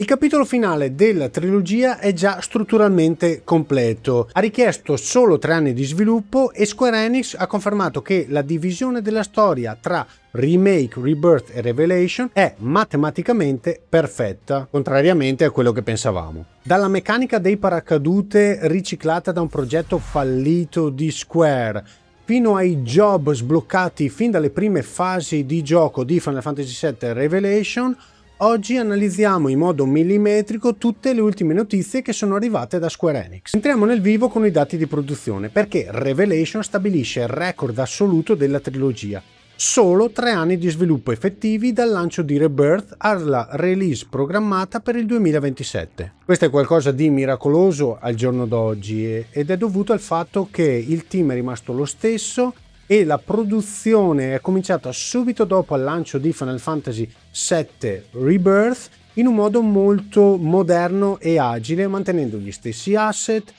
Il capitolo finale della trilogia è già strutturalmente completo, ha richiesto solo 3 anni di sviluppo e Square Enix ha confermato che la divisione della storia tra Remake, Rebirth e Revelation è matematicamente perfetta, contrariamente a quello che pensavamo. Dalla meccanica dei paracadute riciclata da un progetto fallito di Square, fino ai job sbloccati fin dalle prime fasi di gioco di Final Fantasy VII Revelation, oggi analizziamo in modo millimetrico tutte le ultime notizie che sono arrivate da Square Enix. Entriamo nel vivo con i dati di produzione, perché Revelation stabilisce il record assoluto della trilogia. Solo 3 anni di sviluppo effettivi dal lancio di Rebirth alla release programmata per il 2027. Questo è qualcosa di miracoloso al giorno d'oggi ed è dovuto al fatto che il team è rimasto lo stesso e la produzione è cominciata subito dopo il lancio di Final Fantasy VII Rebirth in un modo molto moderno e agile, mantenendo gli stessi asset,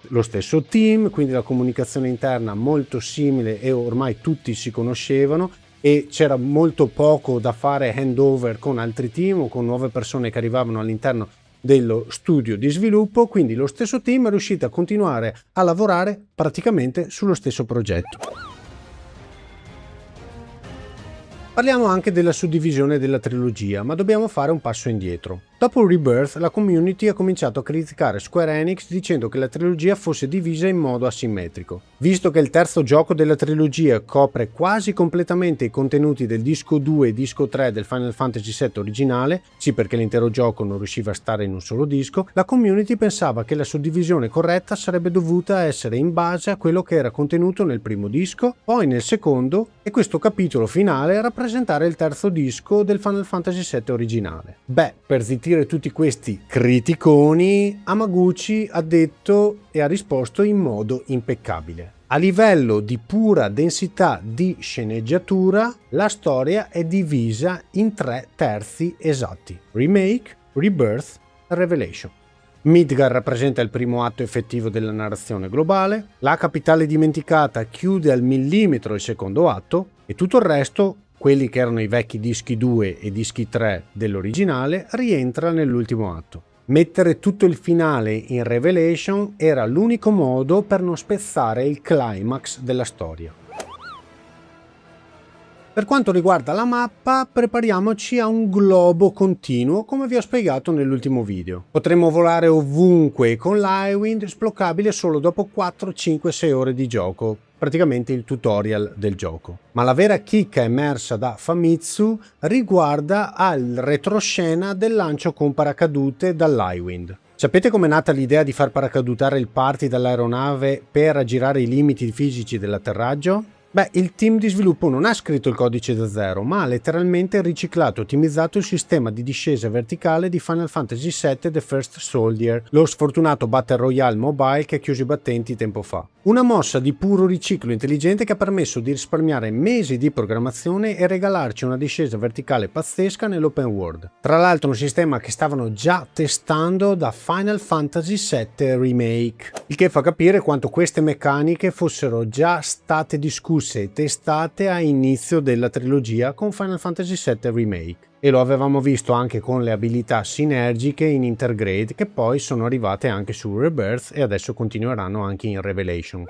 lo stesso team, quindi la comunicazione interna molto simile e ormai tutti si conoscevano e c'era molto poco da fare handover con altri team o con nuove persone che arrivavano all'interno dello studio di sviluppo, quindi lo stesso team è riuscito a continuare a lavorare praticamente sullo stesso progetto. Parliamo anche della suddivisione della trilogia, ma dobbiamo fare un passo indietro. Dopo Rebirth, la community ha cominciato a criticare Square Enix dicendo che la trilogia fosse divisa in modo asimmetrico. Visto che il terzo gioco della trilogia copre quasi completamente i contenuti del disco 2 e disco 3 del Final Fantasy VII originale, sì perché l'intero gioco non riusciva a stare in un solo disco, la community pensava che la suddivisione corretta sarebbe dovuta essere in base a quello che era contenuto nel primo disco, poi nel secondo e questo capitolo finale rappresentare il terzo disco del Final Fantasy VII originale. Beh, per zittire tutti questi criticoni, Hamaguchi ha detto e ha risposto in modo impeccabile. A livello di pura densità di sceneggiatura, la storia è divisa in 3 terzi esatti: Remake, Rebirth e Revelation. Midgar rappresenta il primo atto effettivo della narrazione globale, la capitale dimenticata chiude al millimetro il secondo atto e tutto il resto, quelli che erano i vecchi dischi 2 e dischi 3 dell'originale, rientra nell'ultimo atto. Mettere tutto il finale in Revelation era l'unico modo per non spezzare il climax della storia. Per quanto riguarda la mappa, prepariamoci a un globo continuo, come vi ho spiegato nell'ultimo video. Potremo volare ovunque con l'Highwind, sbloccabile solo dopo 4, 5, 6 ore di gioco, praticamente il tutorial del gioco. Ma la vera chicca emersa da Famitsu riguarda al retroscena del lancio con paracadute dall'Highwind. Sapete com'è nata l'idea di far paracadutare il party dall'aeronave per aggirare i limiti fisici dell'atterraggio? Beh, il team di sviluppo non ha scritto il codice da zero, ma ha letteralmente riciclato e ottimizzato il sistema di discesa verticale di Final Fantasy VII The First Soldier, lo sfortunato Battle Royale mobile che ha chiuso i battenti tempo fa. Una mossa di puro riciclo intelligente che ha permesso di risparmiare mesi di programmazione e regalarci una discesa verticale pazzesca nell'open world. Tra l'altro un sistema che stavano già testando da Final Fantasy VII Remake, il che fa capire quanto queste meccaniche fossero già state discusse e testate a inizio della trilogia con Final Fantasy VII Remake. E lo avevamo visto anche con le abilità sinergiche in Intergrade che poi sono arrivate anche su Rebirth e adesso continueranno anche in Revelation.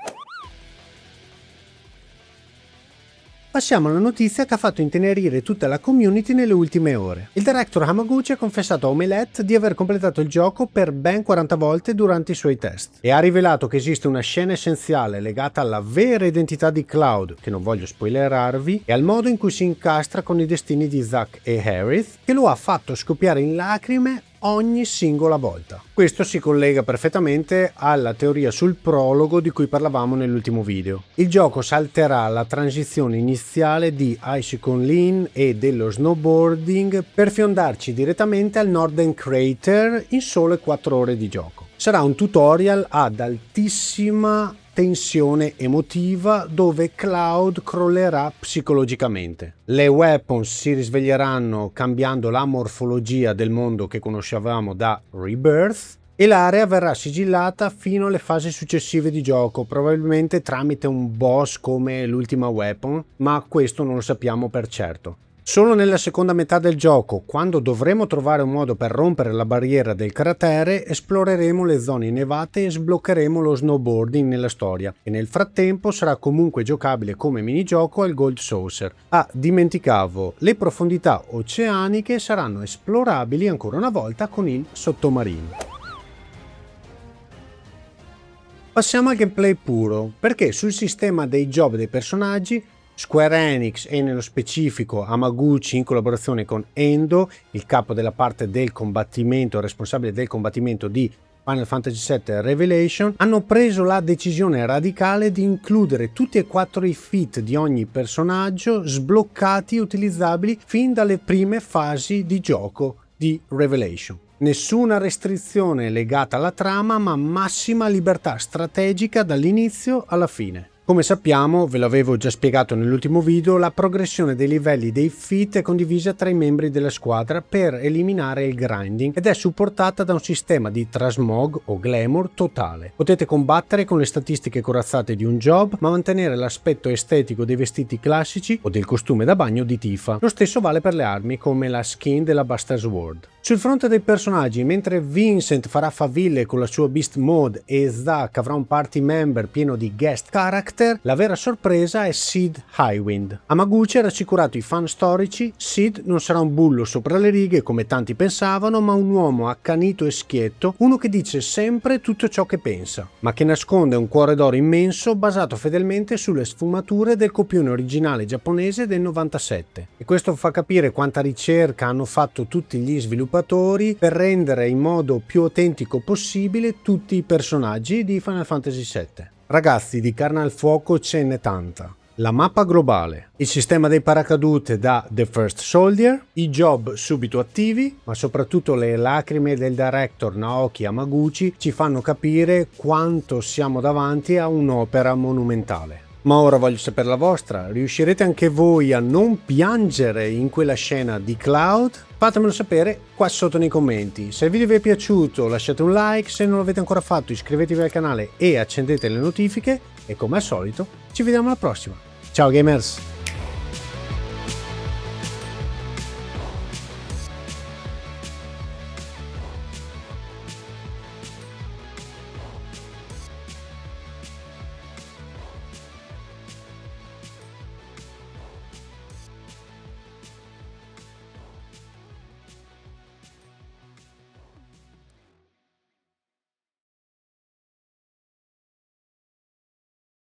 Passiamo alla notizia che ha fatto intenerire tutta la community nelle ultime ore. Il director Hamaguchi ha confessato a Omelette di aver completato il gioco per ben 40 volte durante i suoi test e ha rivelato che esiste una scena essenziale legata alla vera identità di Cloud, che non voglio spoilerarvi, e al modo in cui si incastra con i destini di Zack e Aerith, che lo ha fatto scoppiare in lacrime ogni singola volta. Questo si collega perfettamente alla teoria sul prologo di cui parlavamo nell'ultimo video. Il gioco salterà la transizione iniziale di Icicon Lane e dello snowboarding per fiondarci direttamente al Northern Crater in sole 4 ore di gioco. Sarà un tutorial ad altissima tensione emotiva dove Cloud crollerà psicologicamente. Le weapons si risveglieranno cambiando la morfologia del mondo che conoscevamo da Rebirth e l'area verrà sigillata fino alle fasi successive di gioco, probabilmente tramite un boss come l'ultima weapon, ma questo non lo sappiamo per certo. Solo nella seconda metà del gioco, quando dovremo trovare un modo per rompere la barriera del cratere, esploreremo le zone innevate e sbloccheremo lo snowboarding nella storia, e nel frattempo sarà comunque giocabile come minigioco al Gold Saucer. Ah, dimenticavo, le profondità oceaniche saranno esplorabili ancora una volta con il sottomarino. Passiamo al gameplay puro, perché sul sistema dei job dei personaggi Square Enix e nello specifico Hamaguchi in collaborazione con Endo, il capo della parte del combattimento, responsabile del combattimento di Final Fantasy VII Revelation, hanno preso la decisione radicale di includere tutti e 4 i feat di ogni personaggio sbloccati e utilizzabili fin dalle prime fasi di gioco di Revelation. Nessuna restrizione legata alla trama, ma massima libertà strategica dall'inizio alla fine. Come sappiamo, ve l'avevo già spiegato nell'ultimo video, la progressione dei livelli dei feat è condivisa tra i membri della squadra per eliminare il grinding ed è supportata da un sistema di trasmog o glamour totale. Potete combattere con le statistiche corazzate di un job, ma mantenere l'aspetto estetico dei vestiti classici o del costume da bagno di Tifa. Lo stesso vale per le armi, come la skin della Buster Sword. Sul fronte dei personaggi, mentre Vincent farà faville con la sua Beast Mode e Zack avrà un party member pieno di guest character, la vera sorpresa è Sid Highwind. Hamaguchi ha rassicurato i fan storici: Sid non sarà un bullo sopra le righe come tanti pensavano, ma un uomo accanito e schietto, uno che dice sempre tutto ciò che pensa, ma che nasconde un cuore d'oro immenso basato fedelmente sulle sfumature del copione originale giapponese del 97. E questo fa capire quanta ricerca hanno fatto tutti gli sviluppatori per rendere in modo più autentico possibile tutti i personaggi di Final Fantasy VII. Ragazzi, di carne al fuoco ce n'è tanta. La mappa globale, il sistema dei paracadute da The First Soldier, i job subito attivi, ma soprattutto le lacrime del director Naoki Hamaguchi ci fanno capire quanto siamo davanti a un'opera monumentale. Ma ora voglio sapere la vostra, riuscirete anche voi a non piangere in quella scena di Cloud? Fatemelo sapere qua sotto nei commenti. Se il video vi è piaciuto lasciate un like, se non l'avete ancora fatto iscrivetevi al canale e accendete le notifiche e come al solito ci vediamo alla prossima. Ciao gamers!